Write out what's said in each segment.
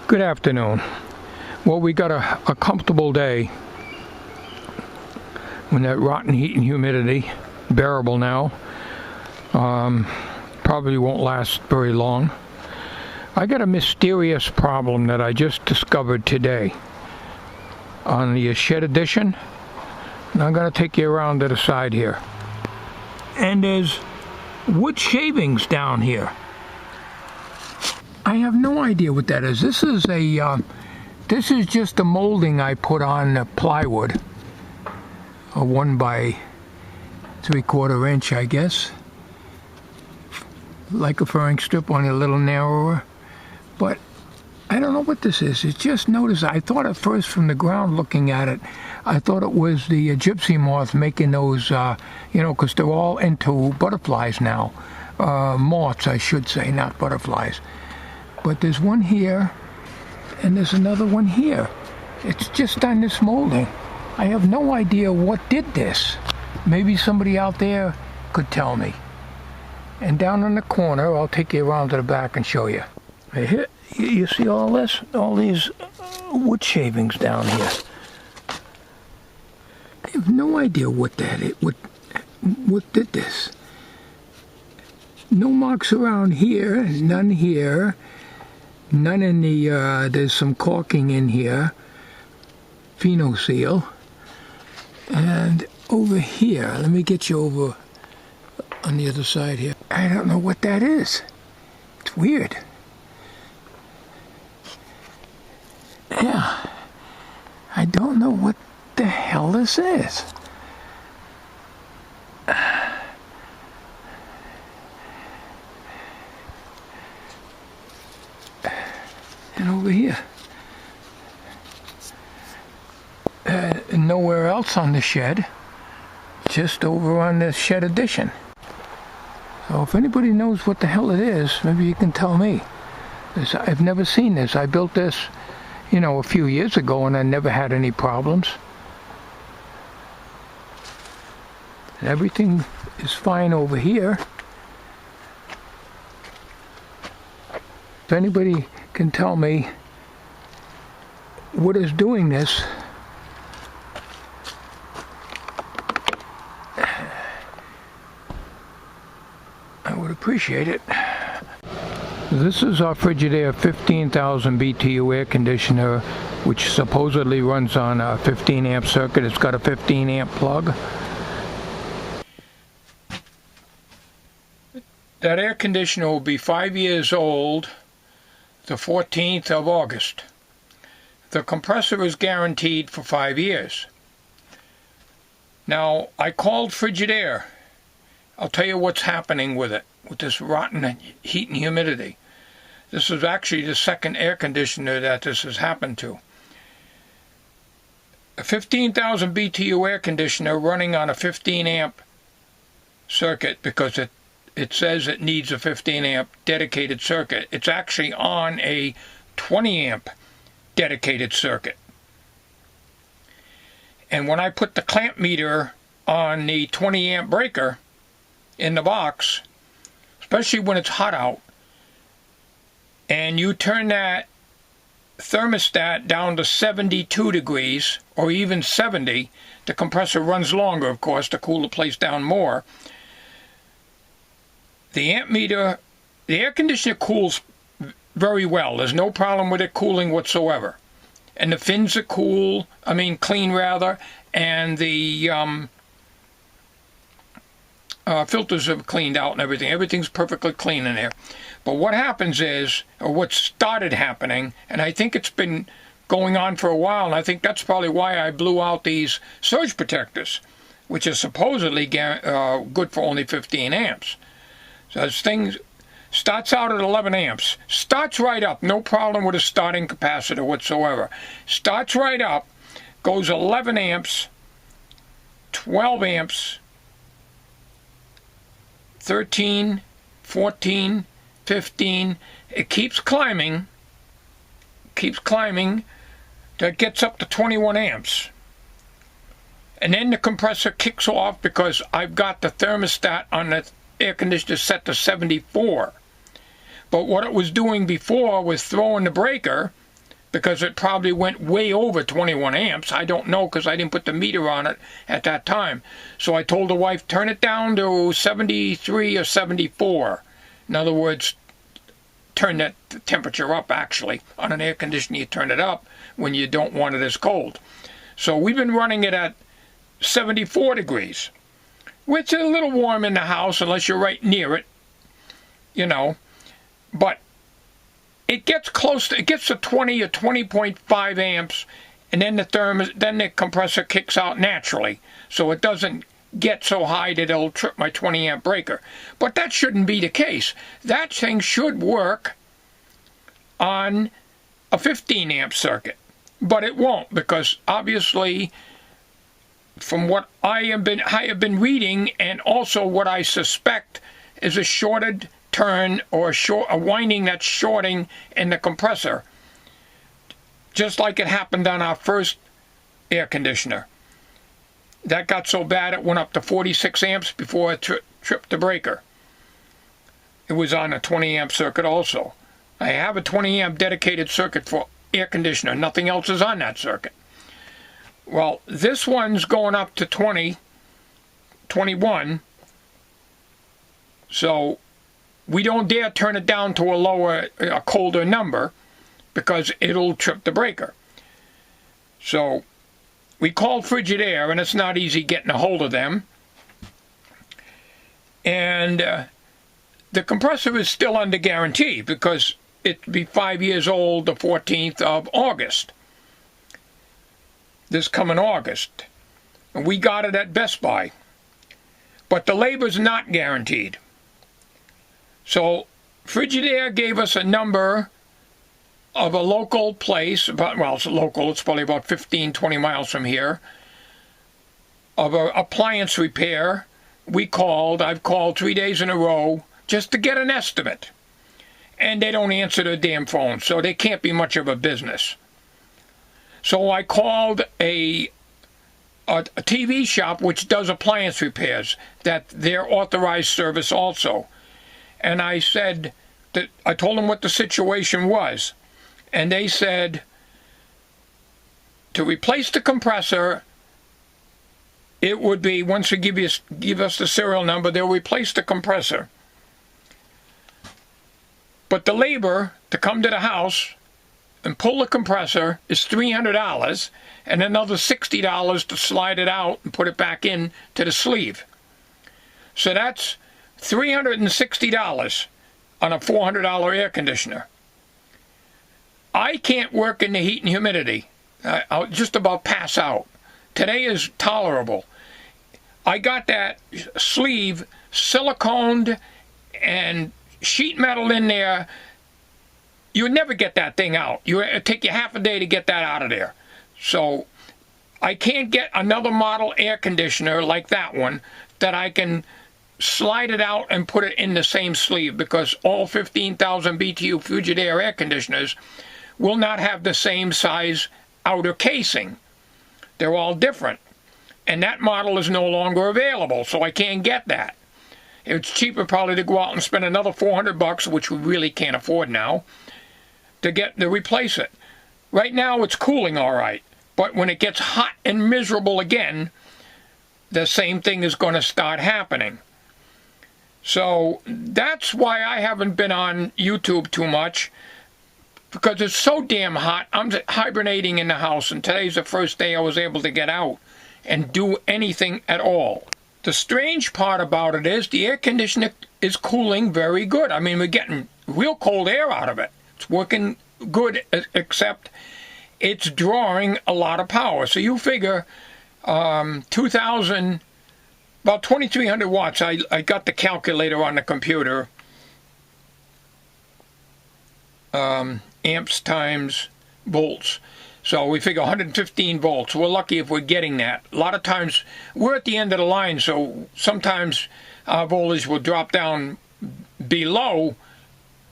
Good afternoon. Well, we got a comfortable day when that rotten heat and humidity, bearable now, probably won't last very long. I got a mysterious problem that I just discovered today on the shed addition, and I'm going to take you around to the side here. And there's wood shavings down here. I have no idea what that is. This is just a molding I put on the plywood, a 1 by 3/4 inch, I guess, like a furring strip, only a little narrower. But I don't know what this is. It's just noticed. I thought at first, from the ground looking at it, I thought it was the gypsy moth making those, because they're all into butterflies now. Moths, I should say, not butterflies. But there's one here, and there's another one here. It's just on this molding. I have no idea what did this. Maybe somebody out there could tell me. And down in the corner, I'll take you around to the back and show you. Here, you see all this? All these wood shavings down here. I have no idea what that is. What did this? No marks around here, none here. None in the, there's some caulking in here, Pheno seal. And over here, let me get you over on the other side here. I don't know what that is. It's weird. Yeah, I don't know what the hell this is. And over here. Nowhere else on the shed, just over on the shed addition. So if anybody knows what the hell it is, maybe you can tell me. I've never seen this. I built this, a few years ago, and I never had any problems. And everything is fine over here. If anybody can tell me what is doing this, I would appreciate it. This is our Frigidaire 15,000 BTU air conditioner, which supposedly runs on a 15 amp circuit. It's got a 15 amp plug. That air conditioner will be 5 years old the 14th of August. The compressor is guaranteed for 5 years. Now, I called Frigidaire. I'll tell you what's happening with it, with this rotten heat and humidity. This is actually the second air conditioner that this has happened to. A 15,000 BTU air conditioner running on a 15 amp circuit, because it says it needs a 15 amp dedicated circuit. It's actually on a 20 amp dedicated circuit. And when I put the clamp meter on the 20 amp breaker in the box, especially when it's hot out, and you turn that thermostat down to 72 degrees or even 70, the compressor runs longer, of course, to cool the place down more. The amp meter, the air conditioner cools very well. There's no problem with it cooling whatsoever. And the fins are clean rather, and the filters are cleaned out and everything. Everything's perfectly clean in there. But what happens is, or what started happening, and I think it's been going on for a while, and I think that's probably why I blew out these surge protectors, which are supposedly good for only 15 amps. So this thing starts out at 11 amps. Starts right up, no problem with a starting capacitor whatsoever. Starts right up, goes 11 amps, 12 amps, 13, 14, 15. It keeps climbing, that gets up to 21 amps. And then the compressor kicks off because I've got the thermostat on the air conditioner set to 74. But what it was doing before was throwing the breaker because it probably went way over 21 amps. I don't know because I didn't put the meter on it at that time. So I told the wife, turn it down to 73 or 74. In other words, turn that temperature up, actually. On an air conditioner, you turn it up when you don't want it as cold. So we've been running it at 74 degrees, which is a little warm in the house unless you're right near it, you know. But it gets close to, it gets to 20 or 20.5 amps, and then the compressor kicks out naturally. So it doesn't get so high that it'll trip my 20 amp breaker. But that shouldn't be the case. That thing should work on a 15 amp circuit. But it won't, because obviously from what I have been reading, and also what I suspect is a shorted turn or a winding that's shorting in the compressor, just like it happened on our first air conditioner. That got so bad it went up to 46 amps before it tripped the breaker. It was on a 20 amp circuit also. I have a 20 amp dedicated circuit for air conditioner. Nothing else is on that circuit. Well, this one's going up to 20, 21. So we don't dare turn it down to a colder number, because it'll trip the breaker. So we called Frigidaire, and it's not easy getting a hold of them. And the compressor is still under guarantee, because it'll be 5 years old the 14th of August. This coming August. And we got it at Best Buy. But the labor's not guaranteed. So Frigidaire gave us a number of a local place, it's local, it's probably about 15, 20 miles from here, of an appliance repair. I've called 3 days in a row just to get an estimate. And they don't answer their damn phone, so they can't be much of a business. So I called a TV shop which does appliance repairs, that they're authorized service also. And I said that I told them what the situation was. And they said to replace the compressor, it would be, once you give us the serial number, they'll replace the compressor. But the labor to come to the house and pull the compressor is $300, and another $60 to slide it out and put it back in to the sleeve. So that's $360 on a $400 air conditioner. I can't work in the heat and humidity. I'll just about pass out. Today is tolerable. I got that sleeve siliconed and sheet metal in there. You would never get that thing out. It'd take you half a day to get that out of there. So I can't get another model air conditioner like that one that I can slide it out and put it in the same sleeve, because all 15,000 BTU Frigidaire air conditioners will not have the same size outer casing. They're all different. And that model is no longer available, so I can't get that. It's cheaper probably to go out and spend another $400, which we really can't afford now, to replace it. Right now it's cooling all right, but when it gets hot and miserable again, the same thing is going to start happening. So that's why I haven't been on YouTube too much, because it's so damn hot. I'm hibernating in the house, and today's the first day I was able to get out and do anything at all. The strange part about it is the air conditioner is cooling very good. I mean, we're getting real cold air out of it. It's working good, except it's drawing a lot of power. So you figure 2,000, about 2,300 watts. I got the calculator on the computer. Amps times volts. So we figure 115 volts. We're lucky if we're getting that. A lot of times we're at the end of the line, so sometimes our voltage will drop down below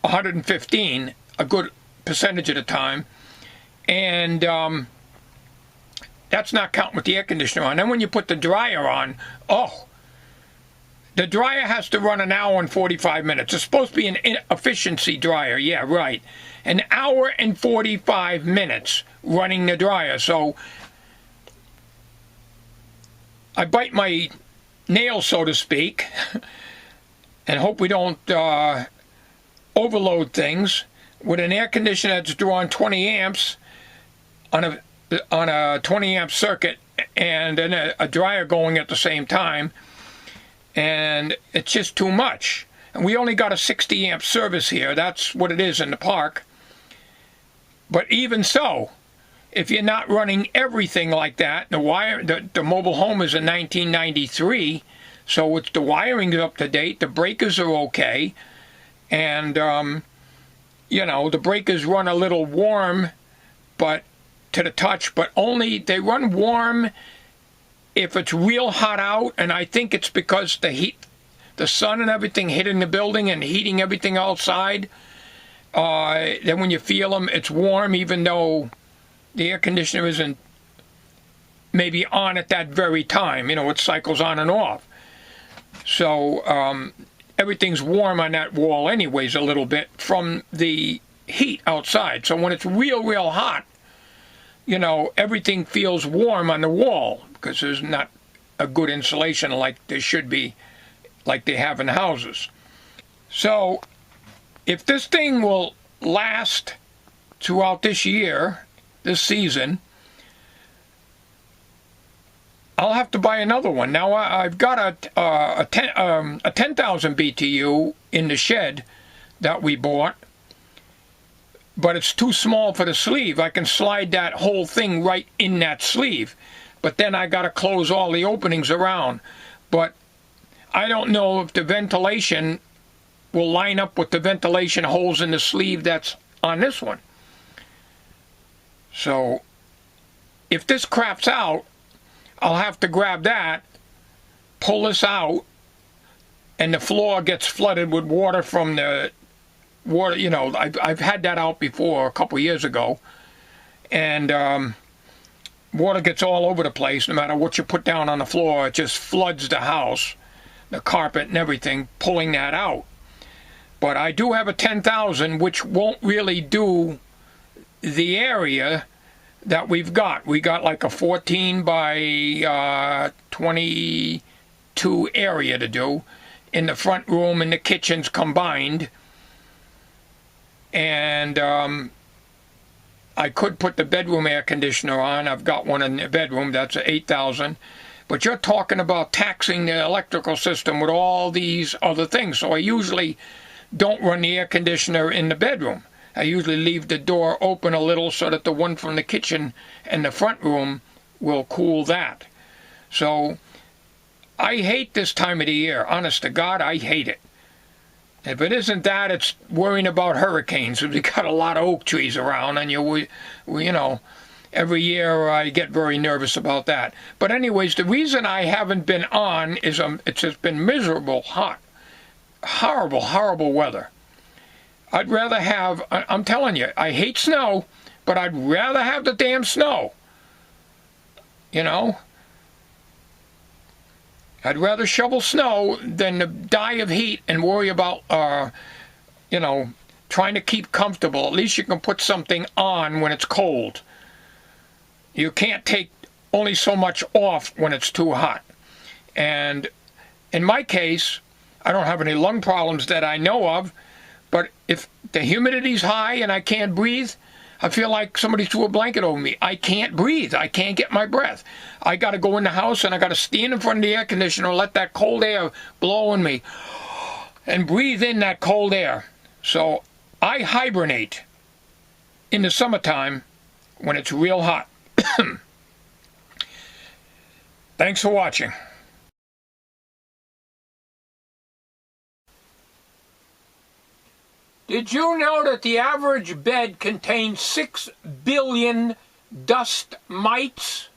115, a good percentage of the time. And that's not counting with the air conditioner on. Then when you put the dryer on, The dryer has to run an hour and 45 minutes. It's supposed to be an efficiency dryer. Yeah, right. An hour and 45 minutes running the dryer. So I bite my nails, so to speak, and hope we don't overload things. With an air conditioner that's drawing 20 amps on a 20 amp circuit, and then a dryer going at the same time, and it's just too much. And we only got a 60 amp service here. That's what it is in the park. But even so, if you're not running everything like that, the mobile home is in 1993, so the wiring is up to date, the breakers are okay, and you know, the breakers run a little warm, but to the touch, but only they run warm if it's real hot out, and I think it's because the heat, the sun and everything hitting the building and heating everything outside. Then when you feel them, it's warm, even though the air conditioner isn't maybe on at that very time. You know, it cycles on and off. So everything's warm on that wall anyways a little bit from the heat outside. So when it's real hot, you know, everything feels warm on the wall because there's not a good insulation like there should be, like they have in houses. So if this thing will last throughout this year, this season, I'll have to buy another one. Now I've got a 10,000 BTU in the shed that we bought, but it's too small for the sleeve. I can slide that whole thing right in that sleeve, but then I got to close all the openings around. But I don't know if the ventilation will line up with the ventilation holes in the sleeve that's on this one. So if this craps out, I'll have to grab that, pull this out, and the floor gets flooded with water from the water. You know, I've had that out before a couple years ago, and water gets all over the place. No matter what you put down on the floor, it just floods the house, the carpet and everything, pulling that out. But I do have a 10,000, which won't really do the area that we've got. We got like a 14 by 22 area to do in the front room and the kitchens combined. And I could put the bedroom air conditioner on. I've got one in the bedroom. That's 8,000. But you're talking about taxing the electrical system with all these other things. So I usually don't run the air conditioner in the bedroom. I usually leave the door open a little so that the one from the kitchen and the front room will cool that. So I hate this time of the year. Honest to God, I hate it. If it isn't that, it's worrying about hurricanes. We've got a lot of oak trees around, and you know, every year I get very nervous about that. But anyways, the reason I haven't been on is it's just been miserable, hot, horrible weather. I'd rather have, I'm telling you, I hate snow, but I'd rather have the damn snow. You know? I'd rather shovel snow than to die of heat and worry about, you know, trying to keep comfortable. At least you can put something on when it's cold. You can't take only so much off when it's too hot. And in my case, I don't have any lung problems that I know of, but if the humidity's high and I can't breathe, I feel like somebody threw a blanket over me. I can't breathe. I can't get my breath. I got to go in the house and I got to stand in front of the air conditioner, let that cold air blow on me, and breathe in that cold air. So I hibernate in the summertime when it's real hot. Thanks for watching. Did you know that the average bed contains 6 billion dust mites?